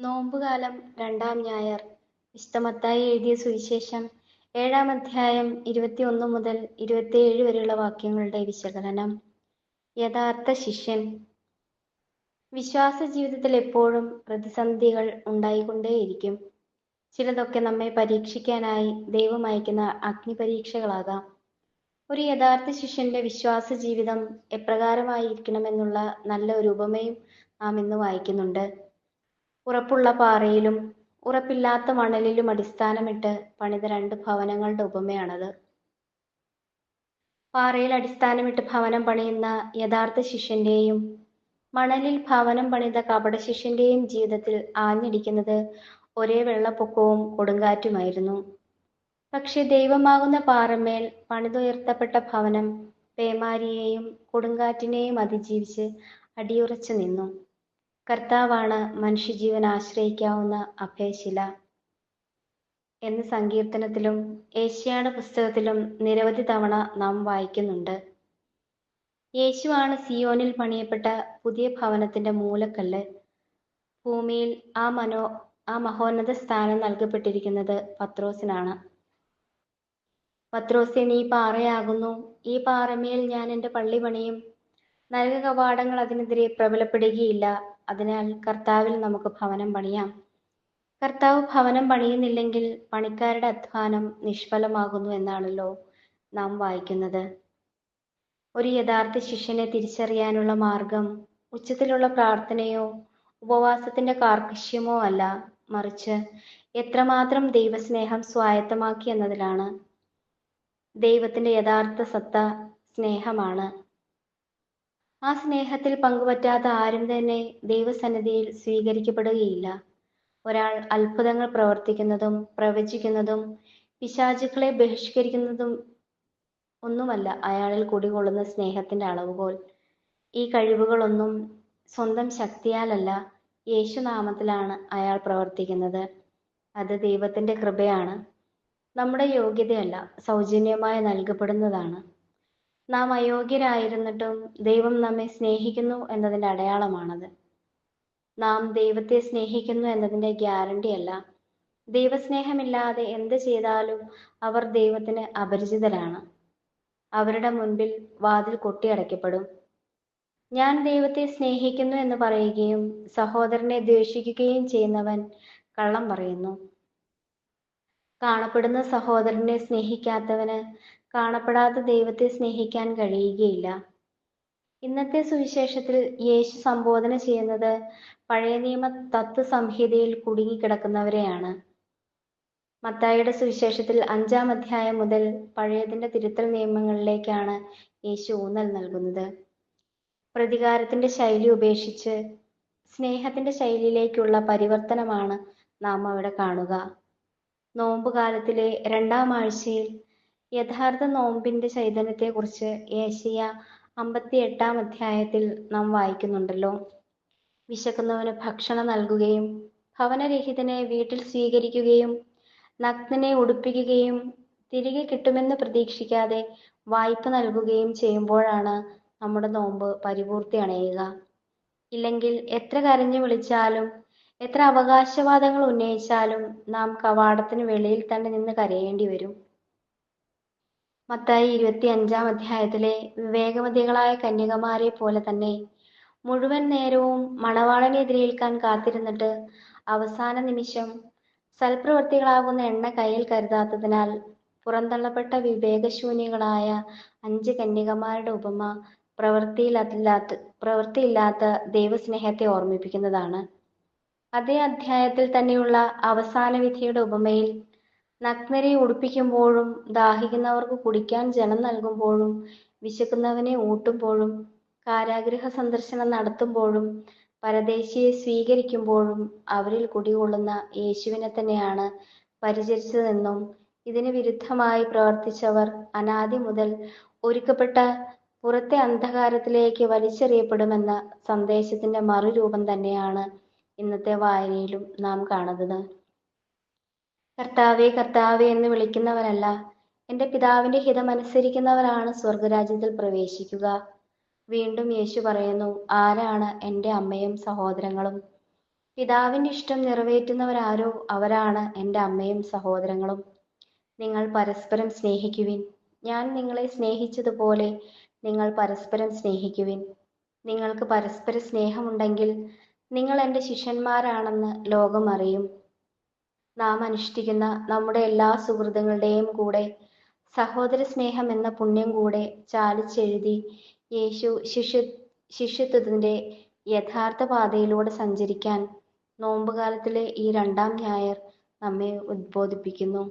നോമ്പുകാലം രണ്ടാം ഞായർ. വിശുദ്ധ മത്തായി എഴുതിയ സുവിശേഷം 7-ാം അധ്യായം 21 മുതൽ 27 വരെയുള്ള വാക്യങ്ങളുടെ വിശകലനം. യഥാർത്ഥ ശിഷ്യൻ. വിശ്വാസ ജീവിതത്തിൽ എപ്പോഴും പ്രതിസന്ധികൾ ഉണ്ടായിക്കൊണ്ടേയിരിക്കും. ചിലതൊക്കെ നമ്മെ പരീക്ഷിക്കാനായി ദൈവം അയക്കുന്ന അഗ്നിപരീക്ഷകളാകാം. ഒരു യഥാർത്ഥ ശിഷ്യന്റെ വിശ്വാസ ജീവിതം എപ്രകാരമായിരിക്കണമെന്നുള്ള നല്ല ഒരു ഉപമയും നാം ഇന്ന് വായിക്കുന്നുണ്ട്. ഉറപ്പുള്ള പാറയിലും ഉറപ്പില്ലാത്ത മണലിലും അടിസ്ഥാനമിട്ട് പണിത 2 ഭവനങ്ങളുടെ ഉപമയാണത്. പാറയിൽ അടിസ്ഥാനമിട്ട് ഭവനം പണിയുന്ന യഥാർത്ഥ ശിഷ്യന്റെയും മണലിൽ ഭവനം പണിത കപട ശിഷ്യന്റെയും ജീവിതത്തിൽ ആഞ്ഞടിക്കുന്നത് ഒരേ വെള്ളപ്പൊക്കവും കൊടുങ്കാറ്റുമായിരുന്നു. പക്ഷെ ദൈവമാകുന്ന പാറമേൽ പണിതുയർത്തപ്പെട്ട ഭവനം പേമാരിയെയും കൊടുങ്കാറ്റിനെയും അതിജീവിച്ച് അടിയുറച്ചു നിന്നു. കർത്താവാണ് മനുഷ്യജീവൻ ആശ്രയിക്കാവുന്ന അഭയശില എന്ന് സങ്കീർത്തനത്തിലും ഏശയ്യായുടെ പുസ്തകത്തിലും നിരവധി തവണ നാം വായിക്കുന്നുണ്ട്. യേശുവാണ് സിയോനിൽ പണിയപ്പെട്ട പുതിയ ഭവനത്തിന്റെ മൂലക്കല്ല്. ഭൂമിയിൽ ആ മഹോന്നത സ്ഥാനം നൽകപ്പെട്ടിരിക്കുന്നത് പത്രോസിനാണ്. പത്രോസേ, നീ പാറയാകുന്നു, ഈ പാറമേൽ ഞാൻ എൻ്റെ പള്ളി പണിയും, നരക കവാടങ്ങൾ അതിനെതിരെ പ്രബലപ്പെടുകയില്ല. അതിനാൽ കർത്താവിൽ നമുക്ക് ഭവനം പണിയാം. കർത്താവ് ഭവനം പണിയുന്നില്ലെങ്കിൽ പണിക്കാരുടെ അധ്വാനം നിഷ്ഫലമാകുന്നു എന്നാണല്ലോ നാം വായിക്കുന്നത്. ഒരു യഥാർത്ഥ ശിഷ്യനെ തിരിച്ചറിയാനുള്ള മാർഗം ഉച്ചത്തിലുള്ള പ്രാർത്ഥനയോ ഉപവാസത്തിന്റെ കാർക്കശ്യമോ അല്ല, മറിച്ച് എത്രമാത്രം ദൈവസ്നേഹം സ്വായത്തമാക്കി എന്നതിലാണ്. ദൈവത്തിന്റെ യഥാർത്ഥ സത്ത സ്നേഹമാണ്. ആ സ്നേഹത്തിൽ പങ്കുപറ്റാത്ത ആരും തന്നെ ദൈവസന്നിധിയിൽ സ്വീകരിക്കപ്പെടുകയില്ല. ഒരാൾ അത്ഭുതങ്ങൾ പ്രവർത്തിക്കുന്നതും പ്രവചിക്കുന്നതും പിശാചുക്കളെ ബഹിഷ്കരിക്കുന്നതും ഒന്നുമല്ല അയാളിൽ കുടികൊള്ളുന്ന സ്നേഹത്തിന്റെ അളവുകോൽ. ഈ കഴിവുകളൊന്നും സ്വന്തം ശക്തിയാലല്ല, യേശുനാമത്തിലാണ് അയാൾ പ്രവർത്തിക്കുന്നത്. അത് ദൈവത്തിന്റെ കൃപയാണ്, നമ്മുടെ യോഗ്യതയല്ല, സൗജന്യമായി നൽകപ്പെടുന്നതാണ്. നാം അയോഗ്യരായിരുന്നിട്ടും ദൈവം നമ്മെ സ്നേഹിക്കുന്നു എന്നതിൻ്റെ അടയാളമാണത്. നാം ദൈവത്തെ സ്നേഹിക്കുന്നു എന്നതിൻ്റെ ഗ്യാരണ്ടിയല്ല. ദൈവസ്നേഹമില്ലാതെ എന്ത് ചെയ്താലും അവർ ദൈവത്തിന് അപരിചിതരാണ്. അവരുടെ മുൻപിൽ വാതിൽ കൊട്ടിയടയ്ക്കപ്പെടും. ഞാൻ ദൈവത്തെ സ്നേഹിക്കുന്നു എന്ന് പറയുകയും സഹോദരനെ ദ്വേഷിക്കുകയും ചെയ്യുന്നവൻ കള്ളം പറയുന്നു. കാണപ്പെടുന്ന സഹോദരനെ സ്നേഹിക്കാത്തവന് കാണപ്പെടാത്ത ദൈവത്തെ സ്നേഹിക്കാൻ കഴിയുകയില്ല. ഇന്നത്തെ സുവിശേഷത്തിൽ യേശു സംബോധന ചെയ്യുന്നത് പഴയ നിയമ തത്വസംഹിതയിൽ കുടുങ്ങിക്കിടക്കുന്നവരെയാണ്. മത്തായിയുടെ സുവിശേഷത്തിൽ 5-ാം അധ്യായം മുതൽ പഴയതിന്റെ തിരുത്തൽ നിയമങ്ങളിലേക്കാണ് യേശു ഊന്നൽ നൽകുന്നത്. പ്രതികാരത്തിന്റെ ശൈലി ഉപേക്ഷിച്ച് സ്നേഹത്തിന്റെ ശൈലിയിലേക്കുള്ള പരിവർത്തനമാണ് നാം അവിടെ കാണുക. നോമ്പുകാലത്തിലെ 2-ാം ആഴ്ചയിൽ യഥാർത്ഥ നോമ്പിന്റെ ചൈതന്യത്തെക്കുറിച്ച് ഏശയ്യ 58-ാം അധ്യായത്തിൽ നാം വായിക്കുന്നുണ്ടല്ലോ. വിശക്കുന്നവന് ഭക്ഷണം നൽകുകയും ഭവനരഹിതനെ വീട്ടിൽ സ്വീകരിക്കുകയും നഗ്നനെ ഉടുപ്പിക്കുകയും തിരികെ കിട്ടുമെന്ന് പ്രതീക്ഷിക്കാതെ വായ്പ നൽകുകയും ചെയ്യുമ്പോഴാണ് നമ്മുടെ നോമ്പ് പരിപൂർത്തി അണയുക. ഇല്ലെങ്കിൽ എത്ര കരഞ്ഞു വിളിച്ചാലും എത്ര അവകാശവാദങ്ങൾ ഉന്നയിച്ചാലും നാം കവാടത്തിന് വെളിയിൽ തന്നെ നിന്ന് കരയേണ്ടി വരും. മത്തായി 25-ാം അധ്യായത്തിലെ വിവേകവതികളായ കന്യകമാരെ പോലെ തന്നെ മുഴുവൻ നേരവും മണവാളനെ എതിരേൽക്കാൻ കാത്തിരുന്നിട്ട് അവസാന നിമിഷം സൽപ്രവൃത്തികളാകുന്ന എണ്ണ കയ്യിൽ കരുതാത്തതിനാൽ പുറന്തള്ളപ്പെട്ട വിവേകശൂന്യകളായ 5 കന്യകമാരുടെ ഉപമ പ്രവൃത്തിയില്ലാത്ത ദൈവസ്നേഹത്തെ ഓർമ്മിപ്പിക്കുന്നതാണ്. അതേ അധ്യായത്തിൽ തന്നെയുള്ള അവസാന വിധിയുടെ ഉപമയിൽ നഗ്നരെ ഉടുപ്പിക്കുമ്പോഴും ദാഹിക്കുന്നവർക്ക് കുടിക്കാൻ ജലം നൽകുമ്പോഴും വിശക്കുന്നവനെ ഊട്ടുമ്പോഴും കാരാഗൃഹ സന്ദർശനം നടത്തുമ്പോഴും പരദേശിയെ സ്വീകരിക്കുമ്പോഴും അവരിൽ കുടികൊള്ളുന്ന യേശുവിനെ തന്നെയാണ് പരിചരിച്ചതെന്നും ഇതിന് വിരുദ്ധമായി പ്രവർത്തിച്ചവർ അനാദി മുതൽ ഒരുക്കപ്പെട്ട പുറത്തെ അന്ധകാരത്തിലേക്ക് വലിച്ചെറിയപ്പെടുമെന്ന സന്ദേശത്തിന്റെ മറുരൂപം തന്നെയാണ് ഇന്നത്തെ വായനയിലും നാം കാണുന്നത്. കർത്താവേ കർത്താവേ എന്ന് വിളിക്കുന്നവരല്ല, എൻ്റെ പിതാവിന്റെ ഹിതമനുസരിക്കുന്നവരാണ് സ്വർഗരാജ്യത്തിൽ പ്രവേശിക്കുക. വീണ്ടും യേശു പറയുന്നു, ആരാണ് എൻ്റെ അമ്മയും സഹോദരങ്ങളും? പിതാവിന്റെ ഇഷ്ടം നിറവേറ്റുന്നവരാരോ അവരാണ് എൻ്റെ അമ്മയും സഹോദരങ്ങളും. നിങ്ങൾ പരസ്പരം സ്നേഹിക്കുവിൻ. ഞാൻ നിങ്ങളെ സ്നേഹിച്ചതുപോലെ നിങ്ങൾ പരസ്പരം സ്നേഹിക്കുവിൻ. നിങ്ങൾക്ക് പരസ്പര സ്നേഹമുണ്ടെങ്കിൽ നിങ്ങൾ എൻ്റെ ശിഷ്യന്മാരാണെന്ന് ലോകം അറിയും. നാം അനുഷ്ഠിക്കുന്ന നമ്മുടെ എല്ലാ സുഹൃത്തുക്കളുടെയും കൂടെ സഹോദര സ്നേഹം എന്ന പുണ്യം കൂടെ ചാലിച്ചെഴുതി യേശു ശിഷ്യത്വത്തിന്റെ യഥാർത്ഥ പാതയിലൂടെ സഞ്ചരിക്കാൻ നോമ്പുകാലത്തിലെ ഈ 2-ാം ഞായർ നമ്മെ ഉദ്ബോധിപ്പിക്കുന്നു.